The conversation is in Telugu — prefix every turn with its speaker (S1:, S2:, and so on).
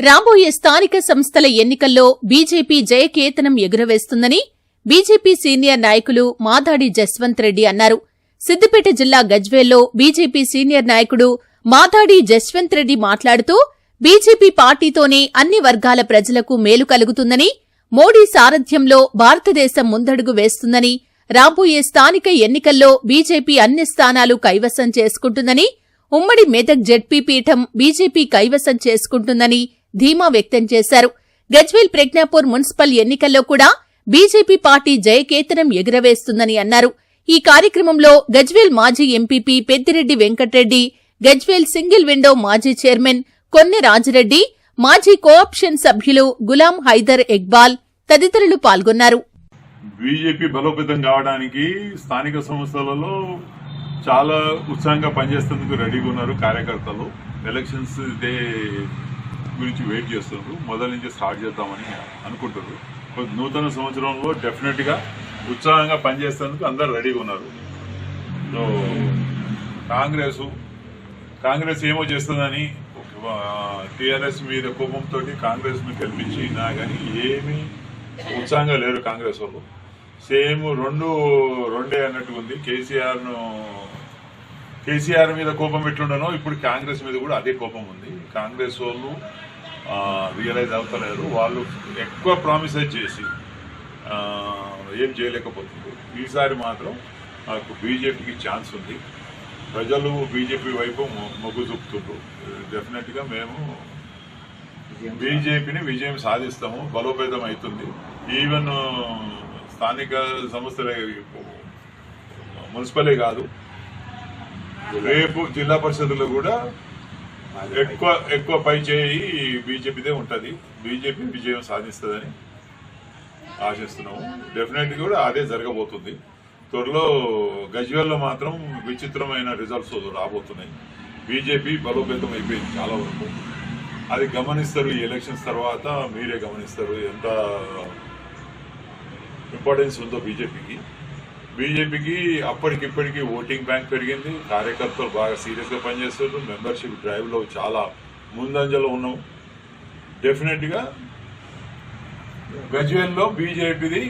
S1: రాబోయే స్థానిక సంస్థల ఎన్నికల్లో బీజేపీ జయకేతనం ఎగురవేస్తుందని బీజేపీ సీనియర్ నాయకులు మాదాడి జస్వంత్ రెడ్డి అన్నారు. సిద్దిపేట జిల్లా గజ్వేల్లో బీజేపీ సీనియర్ నాయకుడు మాదాడి జస్వంత్ రెడ్డి మాట్లాడుతూ బీజేపీ పార్టీతోనే అన్ని వర్గాల ప్రజలకు మేలు కలుగుతుందని, మోడీ సారథ్యంలో భారతదేశం ముందడుగు వేస్తుందని, రాబోయే స్థానిక ఎన్నికల్లో బీజేపీ అన్ని స్థానాలు కైవసం చేసుకుంటుందని, ఉమ్మడి మెదక్ జెడ్పీ పీఠం బీజేపీ కైవసం చేసుకుంటుందని ధీమా వ్యక్తం చేశారు. గజ్వేల్ ప్రజ్ఞాపూర్ మున్సిపల్ ఎన్నికల్లో కూడా బీజేపీ పార్టీ జయకేతనం ఎగురవేస్తుందని అన్నారు. ఈ కార్యక్రమంలో గజ్వేల్ మాజీ MPP Peddireddy Venkatreddy, Gajwel single window మాజీ చైర్మన్ కొన్నె రాజిరెడ్డి, మాజీ కోఆప్షన్ సభ్యులు గులాం హైదర్ ఇక్బాల్ తదితరులు పాల్గొన్నారు.
S2: బీజేపీ బలోపేతం కావడానికి స్థానిక సంస్థలలో చాలా ఉత్సాహంగా పనిచేసేందుకు రెడీగా ఉన్నారు కార్యకర్తలు. ఎలక్షన్స్ డే గురించి వెయిట్ చేస్తున్నారు. మొదటి నుంచి స్టార్ట్ చేద్దామని అనుకుంటున్నారు. నూతన సంవత్సరంలో డెఫినెట్ గా ఉత్సాహంగా పనిచేసేందుకు అందరు రెడీగా ఉన్నారు. సో కాంగ్రెస్ ఏమో చేస్తుందని టీఆర్ఎస్ మీద కోపంతో కాంగ్రెస్ ను గెలిపించినా కానీ ఏమీ ఉత్సాహంగా లేరు కాంగ్రెస్ వాళ్ళు. సేమ్ రెండే అన్నట్టుగా ఉంది. కేసీఆర్ మీద కోపం ఎట్లుండనో ఇప్పుడు కాంగ్రెస్ మీద కూడా అదే కోపం ఉంది. కాంగ్రెస్ వాళ్ళు రియలైజ్ అవుతలేరు. వాళ్ళు ఎక్కువ ప్రామిసెస్ చేసి ఏం చేయలేకపోతున్నారు. ఈసారి మాత్రం నాకు బీజేపీకి ఛాన్స్ ఉంది. ప్రజలు బీజేపీ వైపు మొగ్గు చూపుతున్నారు. డెఫినెట్ గా మేము బీజేపీని విజయం సాధిస్తాము. బలోపేతం అవుతుంది. ఈవెన్ స్థానిక సంస్థలే మున్సిపలే కాదు, రేపు జిల్లా పరిషత్లో కూడా ఎక్కువ పై చేయి బీజేపీదే ఉంటుంది. బీజేపీ విజయం సాధిస్తుందని ఆశిస్తున్నాము. డెఫినెట్ కూడా అదే జరగబోతుంది. త్వరలో గజ్వేల్లో మాత్రం విచిత్రమైన రిజల్ట్స్ రాబోతున్నాయి. బీజేపీ బలోపేతం అయిపోయింది చాలా వరకు. అది గమనిస్తారు. ఈ ఎలక్షన్స్ తర్వాత మీరే గమనిస్తారు ఎంత ఇంపార్టెన్స్ ఉందో బీజేపీకి అప్పటికిప్పటికీ ఓటింగ్ బ్యాంక్ పెరిగింది. కార్యకర్తలు బాగా సీరియస్ గా పనిచేస్తారు. మెంబర్షిప్ డ్రైవ్ లో చాలా ముందంజలో ఉన్నాం. డెఫినెట్ గా గజ్వేల్లో బీజేపీది